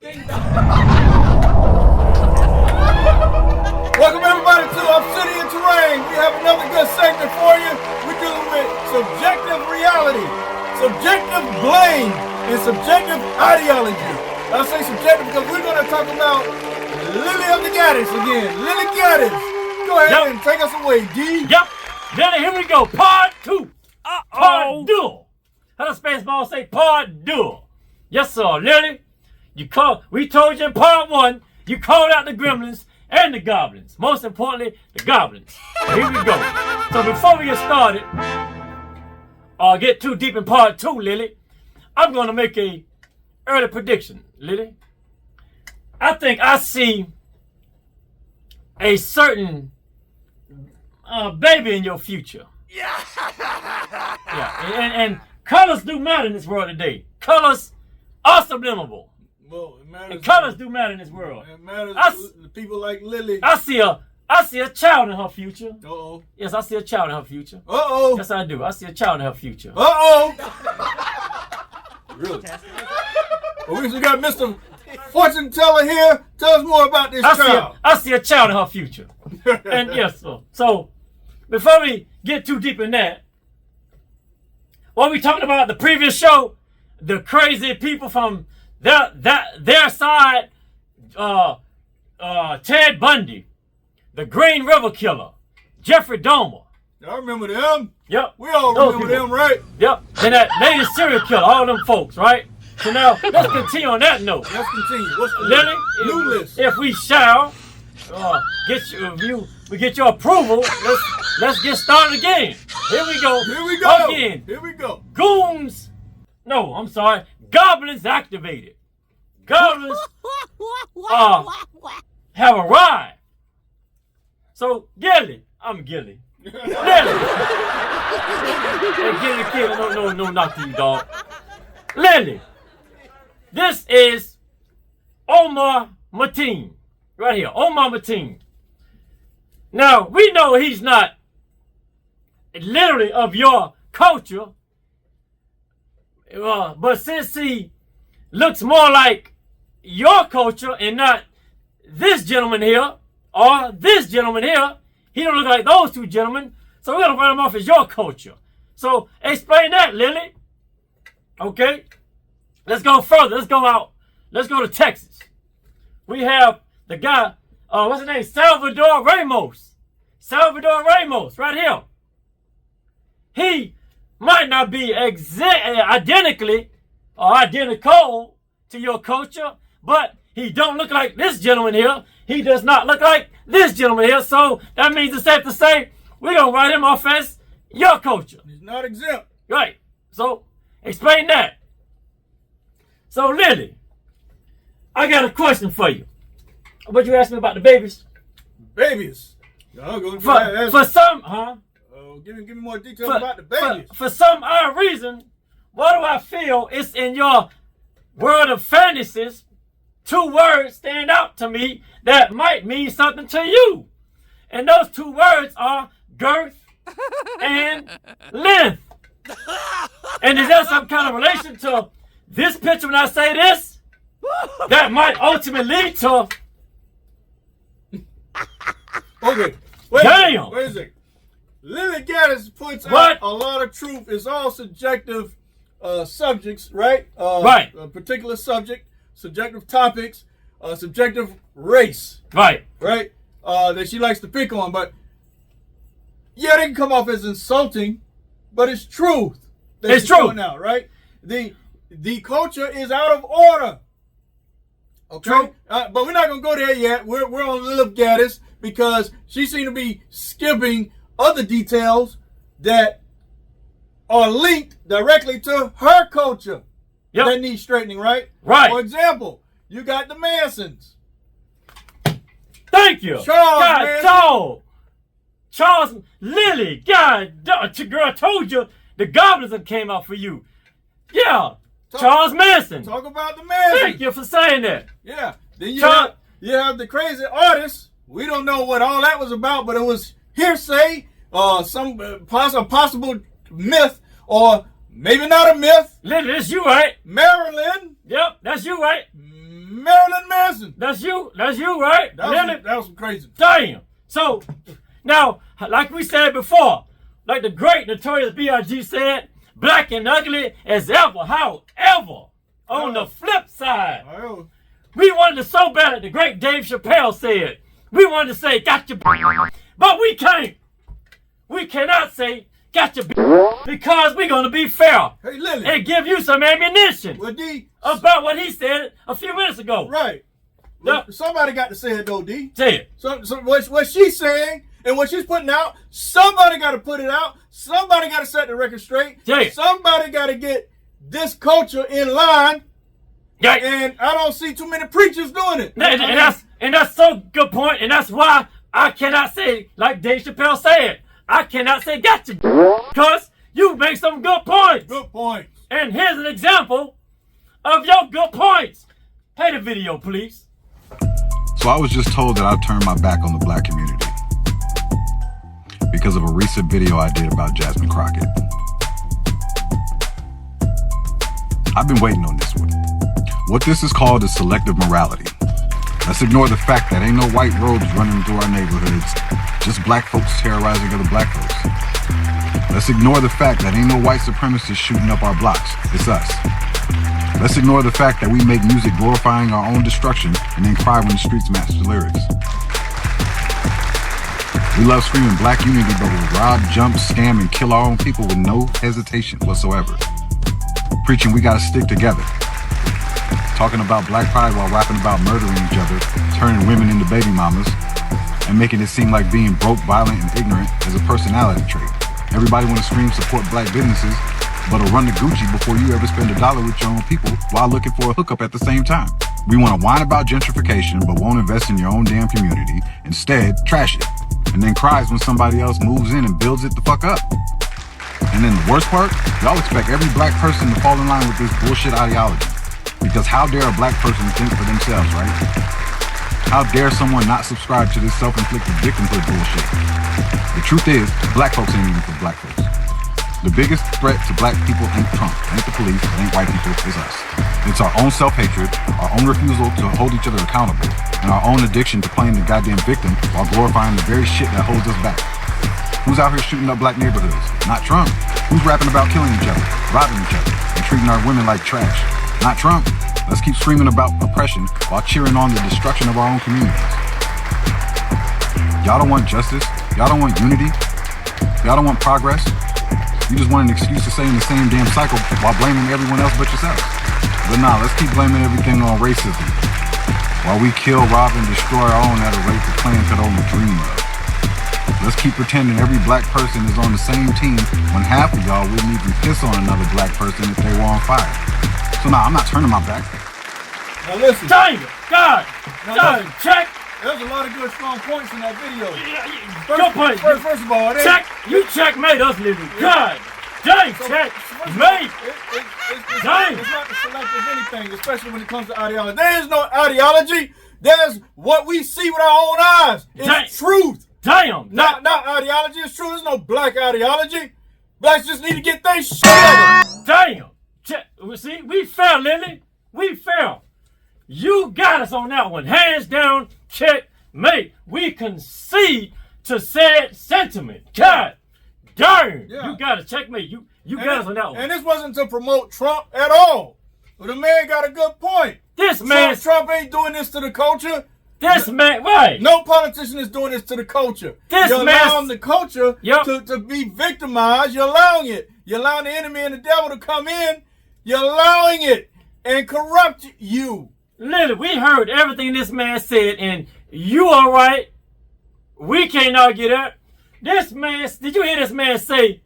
Welcome everybody to Obsidian Terrain. We have another good segment for you. We're dealing with subjective reality, subjective blame, and subjective ideology. I say subjective because we're going to talk about Lilly of the Gaddis again. Lilly Gaddis. Go ahead and take us away, D. Yep. Then here we go. Part 2. Part 2. How does Spaceball say part 2? Yes, sir. Lilly, we told you in part 1, you called out the gremlins and the goblins. Most importantly, the goblins. Here we go. So before we get started, get too deep in part 2, Lilly, I'm going to make a early prediction, Lilly. I think I see a certain baby in your future. Yeah. And colors do matter in this world today. Colors are subliminal. Well, it matters. And colors do matter in this world. It matters to people like Lilly. I see a child in her future. Uh-oh. Yes, I see a child in her future. Uh-oh. Yes, I do. I see a child in her future. Uh-oh. Really? Well, we got Mr. Fortune Teller here. Tell us more about this child. I see a child in her future. And yes, so before we get too deep in that, what we talked about the previous show, the crazy people from their side, Ted Bundy, the Green River Killer, Jeffrey Dahmer. I remember them. Yep. We all remember them, right? Yep. And that lady serial killer, all them folks, right? So now, let's continue on that note. Let's continue. What's the Lilly, new list? If we shall get your approval, let's get started again. Here we go. Here we go. Again. Here we go. Goblins activated. Goblins have arrived. So Gilly, I'm Gilly. Lilly. Hey, Gilly kid, no, not you, dog. Lilly, this is Omar Mateen. Right here, Omar Mateen. Now, we know he's not literally of your culture, but since he looks more like your culture and not this gentleman here or this gentleman here, he don't look like those two gentlemen, so we're going to write him off as your culture. So, explain that, Lilly. Okay? Let's go further. Let's go out. Let's go to Texas. We have the guy, what's his name? Salvador Ramos. Salvador Ramos, right here. He might not be identically or identical to your culture, but he don't look like this gentleman here. He does not look like this gentleman here. So that means it's safe to say we're going to write him off as your culture. He's not exempt. Right. So explain that. So Lilly, I got a question for you. What you asked me about the babies? Babies. For some, huh? Give me more details about the babies. For some odd reason, why do I feel it's in your world of fantasies? 2 words stand out to me that might mean something to you. And those 2 words are girth and length. And is there some kind of relation to this picture when I say this? That might ultimately lead to... Okay. Damn. Wait a second. Lilly Gaddis puts out a lot of truth. It's all subjective subjects, right? Right. A particular subject, subjective topics, subjective race. Right. Right? That she likes to pick on. But, yeah, they can come off as insulting, but it's truth. It's true. Now, right? The culture is out of order. Okay? True. But we're not going to go there yet. We're on Lilly Gaddis because she seems to be skipping other details that are linked directly to her culture that need straightening, right? Right. For example, you got the Mansons. Thank you. Charles, Lilly, God, girl, I told you the goblins that came out for you. Yeah, Charles Manson. Talk about the Mansons. Thank you for saying that. Yeah. Then you have the crazy artist. We don't know what all that was about, but it was hearsay, some possible myth, or maybe not a myth. Lilly, that's you, right? Marilyn. Yep, that's you, right? Marilyn listen. That's you, right? That was some crazy. Damn. So, now, like we said before, like the great notorious B.I.G. said, black and ugly as ever. However, on the flip side, we wanted to so bad that the great Dave Chappelle said, we wanted to say, got your but we can't. We cannot say, got your because we're going to be fair. Hey, Lilly. And give you some ammunition about what he said a few minutes ago. Right. Well, somebody got to say it, though, D. Say it. So what she's saying and what she's putting out, somebody got to put it out. Somebody got to set the record straight. Say it. Somebody got to get this culture in line. Yeah. And I don't see too many preachers doing it. And that's so good point. And that's why I cannot say, like Dave Chappelle said, I cannot say gotcha because you make some good points. Good points. And here's an example of your good points. Play the video, please. So I was just told that I've turned my back on the black community because of a recent video I did about Jasmine Crockett. I've been waiting on this one. What this is called is selective morality. Let's ignore the fact that ain't no white robes running through our neighborhoods, just black folks terrorizing other black folks. Let's ignore the fact that ain't no white supremacists shooting up our blocks, it's us. Let's ignore the fact that we make music glorifying our own destruction and then cry when the streets match the lyrics. We love screaming black unity, but we rob, jump, scam, and kill our own people with no hesitation whatsoever. Preaching we gotta stick together. Talking about black pride while rapping about murdering each other, turning women into baby mamas, and making it seem like being broke, violent, and ignorant is a personality trait. Everybody want to scream support black businesses, but will run to Gucci before you ever spend $1 with your own people while looking for a hookup at the same time. We want to whine about gentrification, but won't invest in your own damn community. Instead, trash it, and then cries when somebody else moves in and builds it the fuck up. And then the worst part, y'all expect every black person to fall in line with this bullshit ideology. Because how dare a black person think for themselves, right? How dare someone not subscribe to this self-inflicted victimhood bullshit? The truth is, black folks ain't even for black folks. The biggest threat to black people ain't Trump, ain't the police, ain't white people, it's us. It's our own self-hatred, our own refusal to hold each other accountable, and our own addiction to playing the goddamn victim while glorifying the very shit that holds us back. Who's out here shooting up black neighborhoods? Not Trump. Who's rapping about killing each other, robbing each other, and treating our women like trash? Not Trump. Let's keep screaming about oppression while cheering on the destruction of our own communities. Y'all don't want justice. Y'all don't want unity. Y'all don't want progress. You just want an excuse to stay in the same damn cycle while blaming everyone else but yourselves. But nah, let's keep blaming everything on racism while we kill, rob, and destroy our own at a rate the Klan could only dream of. Let's keep pretending every black person is on the same team when half of y'all wouldn't even piss on another black person if they were on fire. So nah, I'm not turning my back. Now listen. Dang it! God! Dang, check! There's a lot of good strong points in that video. Good point. First of all, you checkmate us, Lilly. God! Dang, checkmate! It's not the selective anything, especially when it comes to ideology. There is no ideology. There's what we see with our own eyes. It's truth. Damn! Not ideology. It's true. There's no black ideology. Blacks just need to get their shit together. Damn! See, we fair, Lilly. We fair. You got us on that one. Hands down, checkmate. We concede to said sentiment. God darn. Yeah. You got us. Checkmate. You got us on that one. And this wasn't to promote Trump at all. But the man got a good point. Trump ain't doing this to the culture. This man, right. No politician is doing this to the culture. You're allowing the culture to be victimized. You're allowing it. You're allowing the enemy and the devil to come in. You're allowing it and corrupt you. Lilly, we heard everything this man said, and you all right. We can't argue that. This man, did you hear this man say,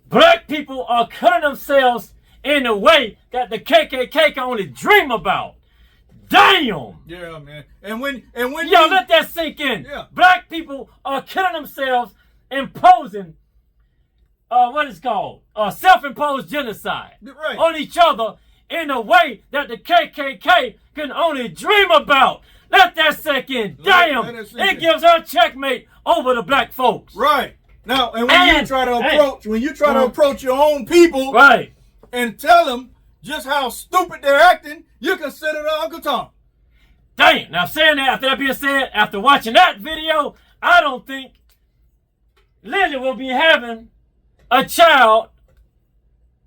black people are cutting themselves in a way that the KKK can only dream about? Damn! Yeah, man. And when let that sink in. Yeah. Black people are killing themselves, imposing what is called self-imposed genocide on each other in a way that the KKK can only dream about. Let that sink in. Damn! It gives our checkmate over the black folks. Right. Now, and when you try to approach your own people, right, and tell them just how stupid they're acting, you consider the Uncle Tom. Damn. Now saying that, after that being said, after watching that video, I don't think Lilly will be having a child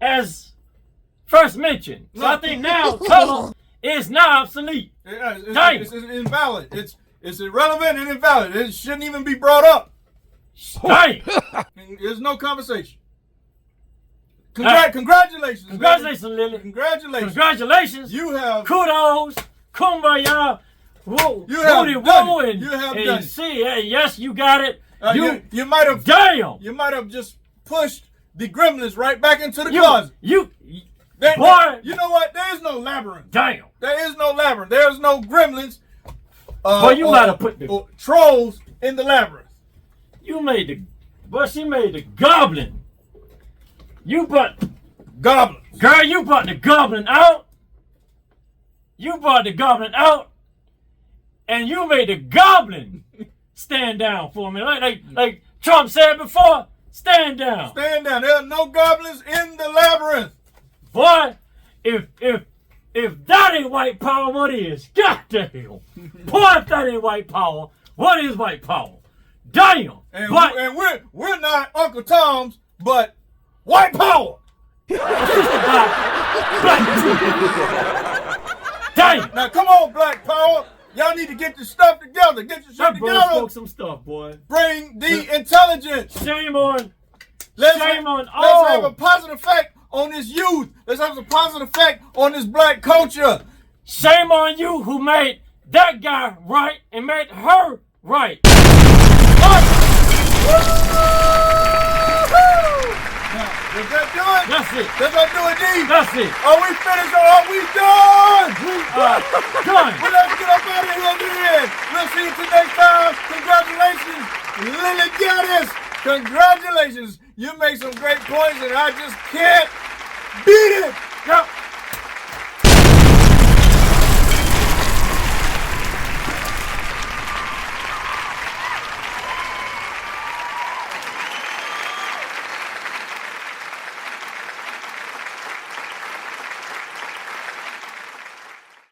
as first mentioned. So I think now color is now obsolete. It's invalid. It's irrelevant and invalid. It shouldn't even be brought up. Damn. There's no conversation. Congratulations. Congratulations, Lilly. Congratulations. Congratulations. You have kudos. Kumbaya. Whoa. You have done it. And, you have and done see, hey, yes, you got it. You might have. Damn. You might have just pushed the gremlins right back into the closet. Boy. You know what? There is no labyrinth. Damn. There is no labyrinth. There is no gremlins. Boy, you might have put the trolls in the labyrinth. You made the. Boy, she made the goblin. You brought goblins. Girl, you brought the goblin out. You brought the goblin out, and you made the goblin stand down for me. Like Trump said before, stand down. Stand down. There are no goblins in the labyrinth. Boy, if that ain't white power, what is? God damn. Boy, if that ain't white power, what is white power? Damn. And we're not Uncle Tom's, but white power. Damn. Now come on, Black Power. Y'all need to get your stuff together. Get your shit together. Spoke some stuff, boy. Bring the intelligence. Shame on. Let's have a positive effect on this youth. Let's have a positive effect on this black culture. Shame on you who made that guy right and made her right. Does that do it? That's it. Does that do it, D? That's it. Are we finished or are we done? We are done. Well, let's get up out of here then. We'll see you till next time. Congratulations, Lilly Gaddis. Congratulations. You make some great points and I just can't beat it. Yep.